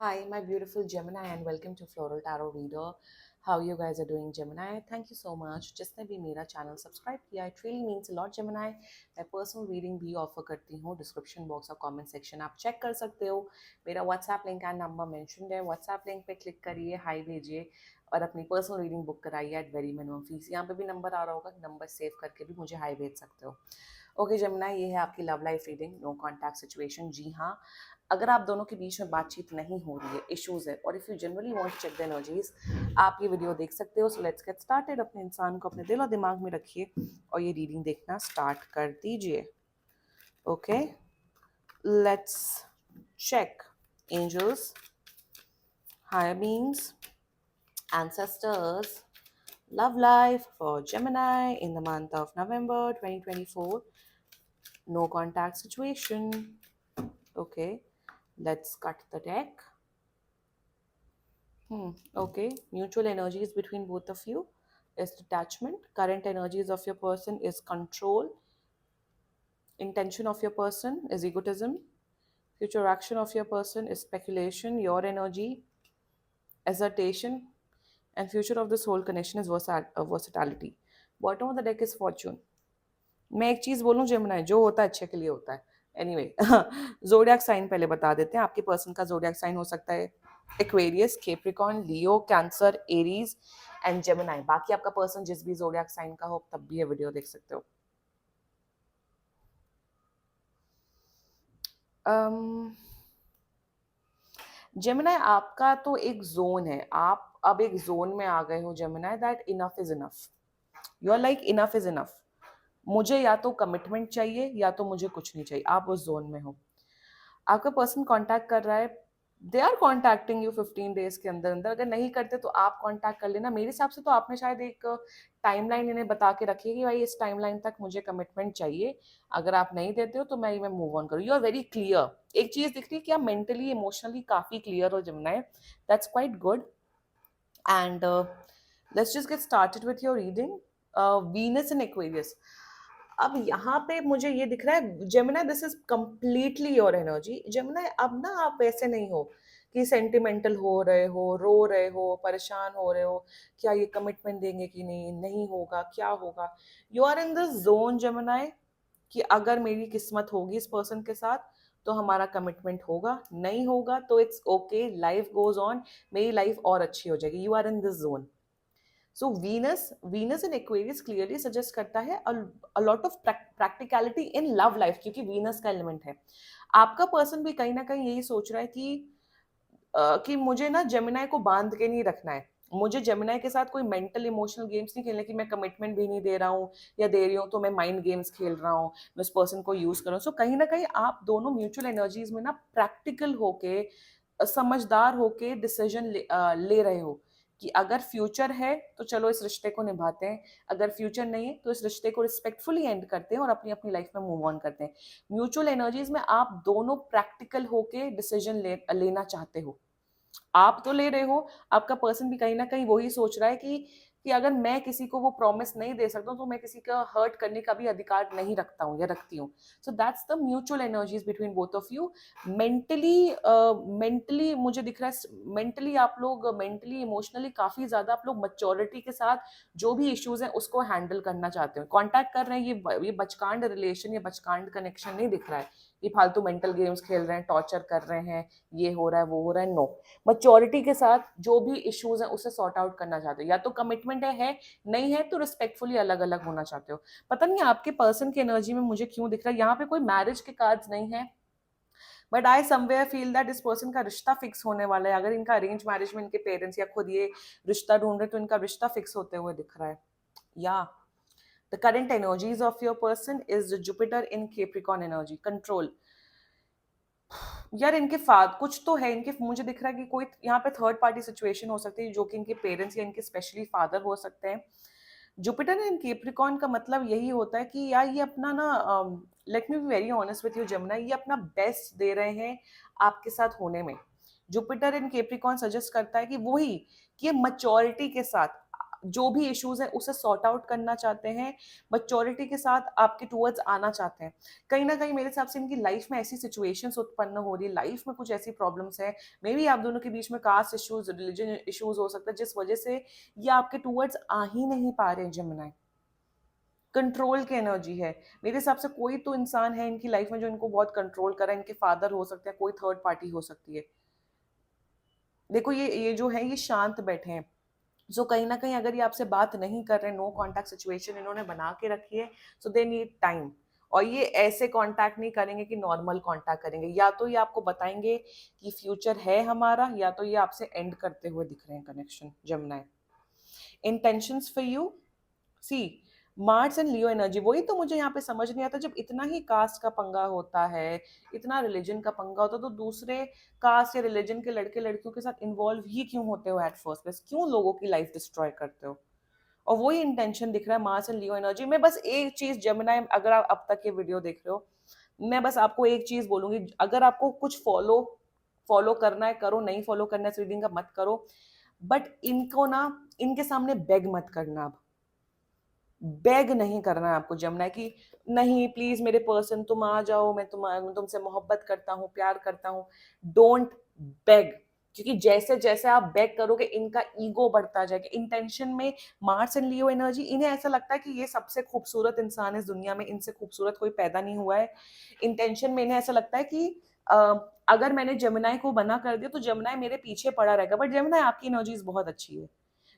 Hi, my beautiful Gemini, and welcome to Floral Tarot Reader. How you guys are doing, Gemini? Thank you so much. जिसने भी मेरा channel subscribe किया, it really means a lot, Gemini. मैं personal reading भी offer करती हूँ. Description box और comment section आप चेक कर सकते हो. मेरा WhatsApp link and number mentioned है. व्हाट्सएप लिंक पे क्लिक करिए, हाई भेजिए और अपनी पर्सनल रीडिंग बुक कराइए एट वेरी मिनिमम फीस. यहाँ पे भी नंबर आ रहा होगा, नंबर सेव करके भी मुझे हाई भेज सकते हो. ओके जमुना, ये है आपकी love life reading. No contact situation. जी हाँ, अगर आप दोनों के बीच में बातचीत नहीं हो रही है, इश्यूज है, और if you generally want to check the energies, आप ये वीडियो देख सकते हो. So let's get started. अपने इंसान को अपने दिल और दिमाग में रखिए और ये रीडिंग देखना स्टार्ट कर दीजिए. Okay, let's check. Angels, higher beings, ancestors, love life for Gemini in the month of November 2024. No contact situation. Okay, let's cut the deck. Okay, mutual energies between both of you is detachment. Current energies of your person is control. Intention of your person is egotism. Future action of your person is speculation. Your energy, assertion, and future of this whole connection is versatility. Bottom of the deck is fortune. मैं एक चीज बोलूं Gemini, जो होता है अच्छे के लिए होता है. एनीवे, जोडियाक साइन पहले बता देते हैं. आपके पर्सन का जोडियाक साइन हो सकता है Aquarius, Capricorn, Leo, cancer, Aries and Gemini. बाकी आपका पर्सन जिस भी जोडियाक साइन का हो तब भी ये वीडियो देख सकते हो. जेमिनाई, आपका तो एक जोन है. आप अब एक जोन में आ गए हो Gemini, that enough is enough. You are like enough is enough. मुझे या तो कमिटमेंट चाहिए या तो मुझे कुछ नहीं चाहिए. आप उस जोन में हो. आपका पर्सन कांटेक्ट कर रहा है. They are contacting you 15 days के अंदर अंदर. अगर नहीं करते तो आप कांटेक्ट कर लेना. मेरे हिसाब से तो आपने शायद एक टाइमलाइन इन्हें बता के रखी है कि भाई इस टाइमलाइन तक मुझे कमिटमेंट चाहिए. अगर आप नहीं देते हो तो मैं मूव ऑन करूँ. You are very clear. एक चीज दिख रही है कि आप मेंटली इमोशनली काफी क्लियर हो Jamuna. That's quite good. And let's just get started with your reading. Venus in Aquarius. अब यहाँ पे मुझे ये दिख रहा है Gemini, this is completely your energy. Gemini, अब ना आप वैसे नहीं हो कि सेंटिमेंटल हो रहे हो, रो रहे हो, परेशान हो रहे हो, क्या ये कमिटमेंट देंगे कि नहीं, नहीं होगा, क्या होगा. You are in this zone Gemini कि अगर मेरी किस्मत होगी इस पर्सन के साथ तो हमारा कमिटमेंट होगा, नहीं होगा तो it's okay, life goes on. मेरी लाइफ और अच्छी हो जाएगी. You are in this zone. So Venus in Aquarius clearly suggest करता है a lot of practicality in love life, क्योंकि वीनस का एलिमेंट है. आपका पर्सन भी कहीं ना कहीं यही सोच रहा है कि मुझे ना जेमिनाई को बांध के नहीं रखना है. मुझे जेमिनाई के साथ कोई मेंटल इमोशनल गेम्स नहीं खेलने, कि मैं कमिटमेंट भी नहीं दे रहा हूँ या दे रही हूँ तो मैं माइंड गेम्स खेल रहा हूँ, मैं उस पर्सन को यूज कर रहा हूँ. सो कहीं ना कहीं आप दोनों म्यूचुअल एनर्जीज में ना प्रैक्टिकल होके, समझदार होके डिसीजन ले रहे हो कि अगर फ्यूचर है तो चलो इस रिश्ते को निभाते हैं, अगर फ्यूचर नहीं है तो इस रिश्ते को रिस्पेक्टफुली एंड करते हैं और अपनी अपनी लाइफ में मूव ऑन करते हैं. म्यूचुअल एनर्जीज में आप दोनों प्रैक्टिकल होके डिसीजन लेना चाहते हो. आप तो ले रहे हो, आपका पर्सन भी कहीं ना कहीं वही सोच रहा है कि अगर मैं किसी को वो प्रॉमिस नहीं दे सकता हूँ तो मैं किसी का हर्ट करने का भी अधिकार नहीं रखता हूँ या रखती हूँ. So that's the mutual energies between both of you. Mentally मुझे दिख रहा है, मेंटली आप लोग, मेंटली इमोशनली काफी ज्यादा आप लोग मच्योरिटी के साथ जो भी इश्यूज हैं उसको हैंडल करना चाहते हो. कॉन्टैक्ट कर रहे हैं, ये बचकांड रिलेशन या बचकांड कनेक्शन नहीं दिख रहा है. ये फालतू मेंटल गेम्स खेल रहे हैं, टॉर्चर कर रहे हैं, ये हो रहा है, वो हो रहा है. नो, मच्योरिटी के साथ जो भी इश्यूज हैं उसे सॉर्ट आउट करना चाहते हो. या तो कमिटमेंट है, नहीं है तो रिस्पेक्टफुली अलग अलग होना चाहते हो. पता नहीं आपके पर्सन की एनर्जी में मुझे क्यों दिख रहा है यहाँ पे कोई मैरिज के कार्ड्स नहीं है, but I somewhere feel that इस पर्सन का रिश्ता फिक्स होने वाला है. अगर इनका अरेंज मैरिज में इनके पेरेंट्स या खुद ये रिश्ता ढूंढ रहे तो इनका रिश्ता फिक्स होते हुए दिख रहा है. या the current energies of your person is Jupiter in Capricorn energy, control. यार इनके फाद कुछ तो है इनके, मुझे दिख रहा है कि कोई यहाँ पे थर्ड पार्टी सिचुएशन हो सकती है जो कि इनके पेरेंट्स या इनके स्पेशली फादर हो सकते हैं. जुपिटर एंड कैप्रिकॉर्न का मतलब यही होता है कि यार ये अपना ना, let me be very honest with you Jamuna, ये अपना बेस्ट दे रहे हैं आपके साथ होने में. जुपिटर एंड कैप्रिकॉर्न सजेस्ट करता है कि वही, कि ये मच्योरिटी के साथ जो भी इश्यूज है उसे सॉर्ट आउट करना चाहते हैं, मैच्योरिटी के साथ आपके टूवर्ड्स आना चाहते हैं। कहीं ना कहीं मेरे हिसाब से इनकी लाइफ में ऐसी सिचुएशंस उत्पन्न हो रही है, लाइफ में कुछ ऐसी प्रॉब्लम्स है, मे बी आप दोनों के बीच में कास्ट इश्यूज, रिलीजन इश्यूज हो सकता है, जिस वजह से ये आपके टूवर्ड्स आ ही नहीं पा रहे। जेमिनी कंट्रोल की एनर्जी है। मेरे हिसाब से कोई तो इंसान है इनकी लाइफ में जो इनको बहुत कंट्रोल कर रहा है, इनके फादर हो सकते हैं, कोई थर्ड पार्टी हो सकती है। देखो ये जो है ये शांत बैठे हैं, सो कहीं ना कहीं अगर ये आपसे बात नहीं कर रहे, नो कांटेक्ट सिचुएशन इन्होंने बना के रखी है, सो दे नीड टाइम। और ये ऐसे कांटेक्ट नहीं करेंगे कि नॉर्मल कांटेक्ट करेंगे, या तो ये आपको बताएंगे कि फ्यूचर है हमारा, या तो ये आपसे एंड करते हुए दिख रहे हैं connection. Jamuna intentions for you, see Mars and Leo energy, वही तो मुझे यहाँ पे समझ नहीं आता, जब इतना ही कास्ट का पंगा होता है, इतना रिलीजन का पंगा होता है, तो दूसरे कास्ट या रिलीजन के लड़के लड़कियों के साथ इन्वॉल्व ही क्यों होते हो एट फर्स्ट प्लेस, क्यों लोगों की लाइफ डिस्ट्रॉय करते हो? और वही इंटेंशन दिख रहा है मार्स एंड लियो एनर्जी में। बस एक चीज जेमिनी, अगर आप अब तक ये वीडियो देख रहे हो, मैं बस आपको एक चीज बोलूंगी, अगर आपको कुछ फॉलो फॉलो करना है करो, नहीं फॉलो करना है रीडिंग का मत करो, बट इनको ना, इनके सामने बेग मत करना। अब बेग नहीं करना है आपको जमुना कि नहीं प्लीज मेरे पर्सन तुम आ जाओ, मैं तुमसे मोहब्बत करता हूँ, प्यार करता हूँ। डोंट बेग, क्योंकि जैसे जैसे आप बेग करोगे इनका ईगो बढ़ता जाएगा। इंटेंशन में मार्स एंड लियो एनर्जी, इन्हें ऐसा लगता है कि ये सबसे खूबसूरत इंसान है इस दुनिया में, इनसे खूबसूरत कोई पैदा नहीं हुआ है। इंटेंशन में इन्हें ऐसा लगता है कि अगर मैंने जमुनाई को बना कर दिया तो जमुनाई मेरे पीछे पड़ा रहेगा, बट जमुनाई आपकी एनर्जीज बहुत अच्छी है।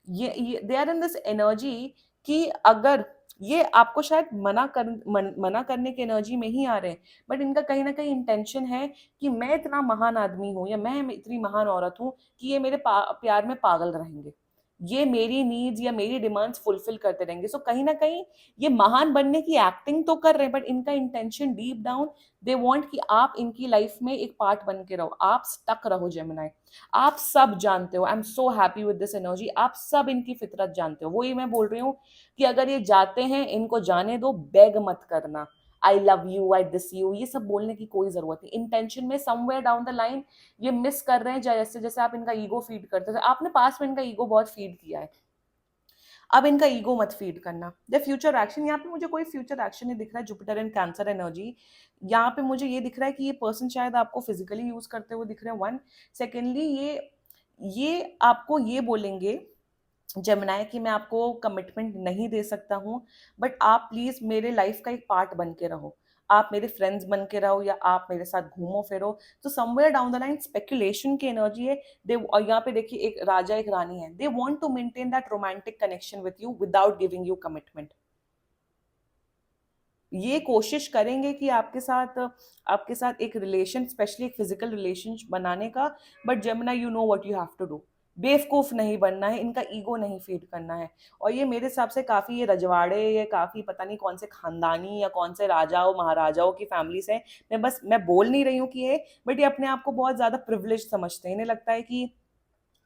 ये they are in this energy कि अगर ये आपको शायद मना करने की एनर्जी में ही आ रहे हैं, बट इनका कहीं ना कहीं इंटेंशन है कि मैं इतना महान आदमी हूं या मैं इतनी महान औरत हूं कि ये मेरे प्यार में पागल रहेंगे, ये मेरी नीड्स या मेरी डिमांड्स फुलफिल करते रहेंगे। सो कहीं ना कहीं ये महान बनने की एक्टिंग तो कर रहे हैं, बट इनका intention deep down, they want कि आप इनकी लाइफ में एक पार्ट बन के रहो, आप स्टक रहो। जेमिनी आप सब जानते हो, आई am so happy with this energy, आप सब इनकी फितरत जानते हो। वही मैं बोल रही हूँ कि अगर ये जाते हैं इनको जाने दो, बेग मत करना I love you, I this you, ये सब बोलने की कोई जरूरत नहीं। इंटेंशन में समवेयर डाउन द लाइन ये मिस कर रहे हैं, जैसे जैसे आप इनका ईगो फीड करते थे, आपने पास में इनका ईगो बहुत फीड किया है, अब इनका ईगो मत फीड करना। द फ्यूचर एक्शन, यहाँ पे मुझे कोई फ्यूचर एक्शन नहीं दिख रहा है। जुपिटर एंड कैंसर एनर्जी, यहाँ पे मुझे ये दिख रहा है कि ये पर्सन शायद आपको फिजिकली यूज करते हुए दिख रहे हैं, वन। सेकेंडली ये आपको ये बोलेंगे जमुनाई कि मैं आपको कमिटमेंट नहीं दे सकता हूँ, बट आप प्लीज मेरे लाइफ का एक पार्ट बन के रहो, आप मेरे फ्रेंड्स बन के रहो, या आप मेरे साथ घूमो फिरो। तो somewhere down the line speculation की एनर्जी है। दे, और यहाँ पे देखिए एक राजा एक रानी है, they want to maintain that romantic connection with you without giving you commitment. ये कोशिश करेंगे कि आपके साथ एक रिलेशन, स्पेशली एक फिजिकल रिलेशन बनाने का, but Jamuna you know what you have to do. बेवकूफ नहीं बनना है, इनका ईगो नहीं फीड करना है। और ये मेरे हिसाब से काफी ये रजवाड़े, ये काफी पता नहीं कौन से खानदानी या कौन से राजाओं महाराजाओं की फैमिली से। मैं बोल नहीं रही हूँ कि ये, बट ये अपने आप को बहुत ज्यादा प्रिविलेज समझते हैं। इन्हें लगता है कि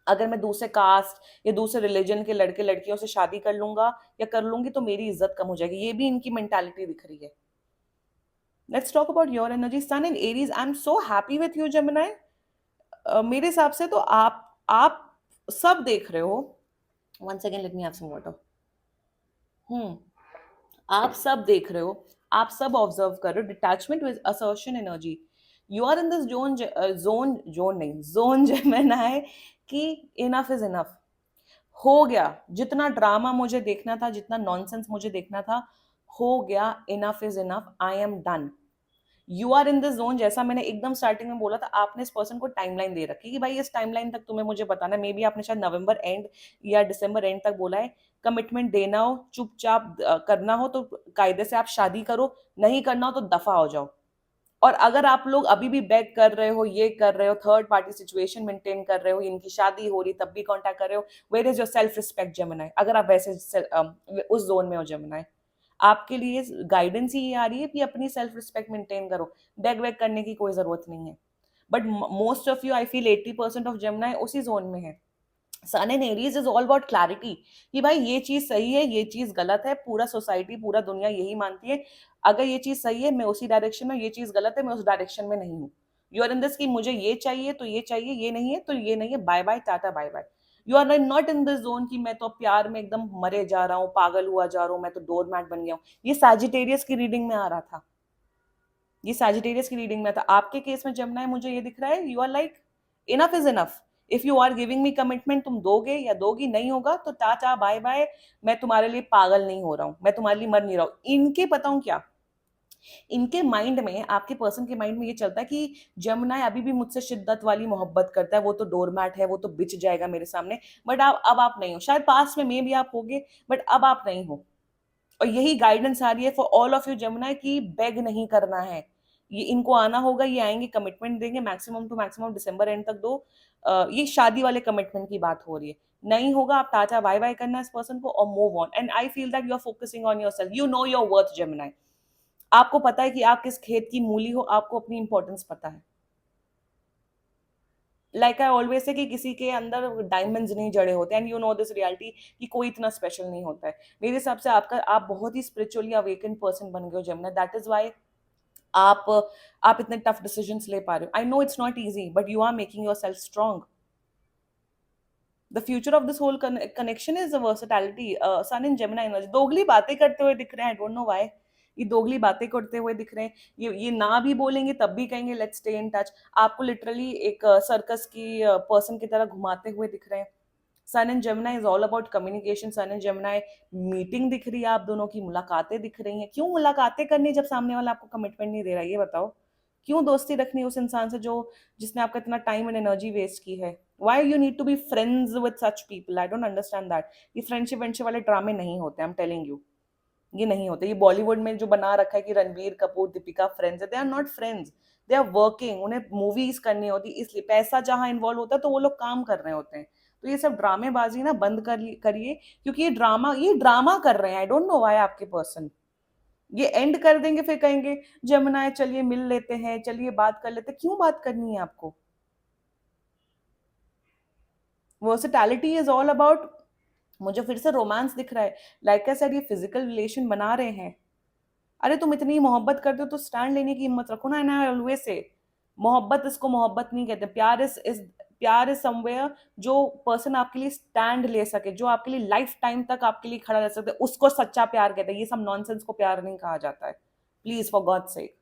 अगर मैं दूसरे कास्ट या दूसरे रिलीजन के लड़के लड़कियों से शादी कर लूंगा या कर लूंगी तो मेरी इज्जत कम हो जाएगी, ये भी इनकी मेंटालिटी दिख रही है। Let's talk about your energy, sun in Aries, I am so happy with you Gemini. मेरे हिसाब से तो आप सब देख रहे हो। One second, let me have some water. Hmm, आप सब देख रहे हो, आप सब ऑब्जर्व कर रहे हो। Detachment with assertion energy, you are in this zone Gemini कि इनफ इज इनफ, हो गया। जितना ड्रामा मुझे देखना था, जितना नॉनसेंस मुझे देखना था, हो गया। Enough is enough, I am done. You are in this zone, जैसा मैंने एकदम स्टार्टिंग में बोला था, आपने इस पर्सन को टाइमलाइन दे रखी कि भाई इस टाइमलाइन तक तुम्हें मुझे बताना है। मे बी आपने शायद नवंबर एंड या दिसंबर एंड तक बोला है। कमिटमेंट देना हो, चुपचाप करना हो तो कायदे से आप शादी करो, नहीं करना हो तो दफा हो जाओ। और अगर आप लोग अभी भी बैक कर रहे हो, ये कर रहे हो, थर्ड पार्टी सिचुएशन मेंटेन कर रहे हो, इनकी शादी हो रही तब भी कांटेक्ट कर रहे हो, where is your self respect Gemini? अगर आप वैसे उस जोन में हो जेमिनी, आपके लिए गाइडेंस ही ये आ रही है कि अपनी सेल्फ रिस्पेक्ट मेंटेन करो, बैक बैक करने की कोई जरूरत नहीं है। But most of you, I feel 80% of Gemini उसी जोन में है। Sun and Aries is all about clarity कि भाई ये चीज सही है, ये चीज गलत है, पूरा सोसाइटी पूरा दुनिया यही मानती है। अगर ये चीज सही है मैं उसी डायरेक्शन में, ये चीज गलत है मैं उस डायरेक्शन में नहीं हूँ। यू आर इन दिस कि मुझे ये चाहिए तो ये चाहिए, ये नहीं है तो ये नहीं है, bye bye tata bye bye. You are not in this zone कि मैं तो प्यार में एकदम मरे जा रहा हूँ, पागल हुआ जा रहा हूँ, मैं तो डोरमैट बन गया हूँ। ये सैजिटेरियस की रीडिंग में आ रहा था, ये सैजिटेरियस की रीडिंग में था। आपके केस में जमना है, मुझे ये दिख रहा है you are like enough is enough. If you are giving me commitment, तुम दोगे या दोगी, नहीं होगा तो टाटा बाय बाय, मैं तुम्हारे लिए पागल नहीं हो रहा हूँ, मैं तुम्हारे लिए मर नहीं रहा हूँ। इनके बताऊं क्या, इनके माइंड में, आपके पर्सन के माइंड में ये चलता है कि जमुना अभी भी मुझसे शिद्दत वाली मोहब्बत करता है, वो तो डोरमैट है, वो तो बिछ जाएगा मेरे सामने। बट आप अब आप नहीं हो, शायद पास में मे भी आप होगे, बट अब आप नहीं हो। और यही गाइडेंस आ रही है for all of you Jamuna कि बेग नहीं करना है, ये इनको आना होगा, ये आएंगे, कमिटमेंट देंगे, maximum to maximum December end तक दो। ये शादी वाले कमिटमेंट की बात हो रही है। नहीं होगा, आप टाटा बाय बाय करना इस पर्सन को और move on. And I feel that you are focusing on your self, you know your worth Jamuna. आपको पता है कि आप किस खेत की मूली हो, आपको अपनी इंपॉर्टेंस पता है। लाइक आई ऑलवेज से कि किसी के अंदर डायमंड्स नहीं जड़े होते, and you know this reality कि कोई इतना स्पेशल नहीं होता है। मेरे हिसाब से आपका, आप बहुत ही स्पिरिचुअली अवेकन पर्सन बन गए हो जमुना, दैट इज वाई आप आप इतने टफ डिसीजंस ले पा रहे हो। I know it's not easy, but you are making yourself strong. The future of this whole connection is versatility, sun in Gemini energy. दोगली बातें करते हुए दिख रहे हैं, आई डोंट नो व्हाई ये दोगली बातें करते हुए दिख रहे हैं। ये ना भी बोलेंगे तब भी कहेंगे लेट्स स्टे इन टच। आपको लिटरली एक सर्कस की पर्सन की तरह घुमाते हुए दिख रहे हैं। Sun and Gemini is all about communication. Sun and Gemini meeting दिख रही है, आप दोनों की मुलाकातें दिख रही हैं। क्यों मुलाकातें करनी जब सामने वाला आपको कमिटमेंट नहीं दे रहा है, ये बताओ। क्यों दोस्ती रखनी है उस इंसान से जो, जिसने आपका इतना टाइम एंड एनर्जी वेस्ट की है। Why you need to be friends with such people, I don't understand that. ये फ्रेंडशिप वेंडशिप वाले ड्रामे नहीं होते, आई एम टेलिंग यू, ये नहीं होते। ये बॉलीवुड में जो बना रखा है कि रणबीर कपूर दीपिका फ्रेंड्स है, they are not friends, they are working. उन्हें मूवीज करनी होती, इसलिए पैसा जहां इन्वॉल्व होता है तो वो लोग काम कर रहे होते हैं। तो ये सब ड्रामेबाजी ना बंद करिए, क्योंकि ये ड्रामा कर रहे हैं। आई डोंट नो व्हाई आपके पर्सन ये एंड कर देंगे, फिर कहेंगे जमुना चलिए मिल लेते हैं, चलिए बात कर लेते हैं। क्यों बात करनी है आपको? वर्सेटैलिटी इज ऑल अबाउट, मुझे फिर से रोमांस दिख रहा है। लाइक आई सेड, ये फिजिकल रिलेशन बना रहे हैं। अरे तुम इतनी मोहब्बत करते हो तो स्टैंड लेने की हिम्मत रखो ना। एंड आई ऑलवेज से, मोहब्बत इसको मोहब्बत नहीं कहते। प्यार इज समवेयर जो पर्सन आपके लिए स्टैंड ले सके, जो आपके लिए लाइफ टाइम तक आपके लिए खड़ा रह सकते, उसको सच्चा प्यार कहते हैं। ये सब नॉनसेंस को प्यार नहीं कहा जाता है, प्लीज फॉर गॉड सेक।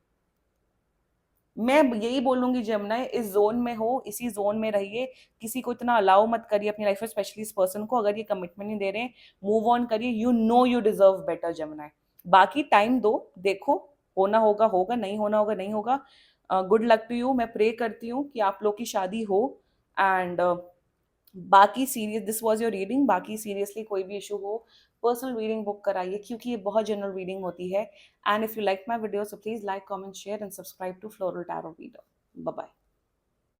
मैं यही बोलूंगी जमुना, इस जोन में हो, इसी जोन में रहिए। किसी को इतना अलाउ मत करिए अपनी लाइफ में, स्पेशली इस पर्सन को। अगर ये कमिटमेंट नहीं दे रहे हैं, मूव ऑन करिए। You know you deserve better Jamuna. बाकी टाइम दो, देखो, होना होगा होगा, नहीं होना होगा नहीं होगा। Good luck to you. मैं प्रे करती हूँ कि आप लोग की शादी हो। एंड बाकी serious, this was your reading. बाकी सीरियसली कोई भी इशू हो, पर्सनल रीडिंग बुक कराइए, क्योंकि ये बहुत जनरल रीडिंग होती है। And if you like my video, so please like, comment, share and subscribe to Floral Tarot Reader. Bye bye.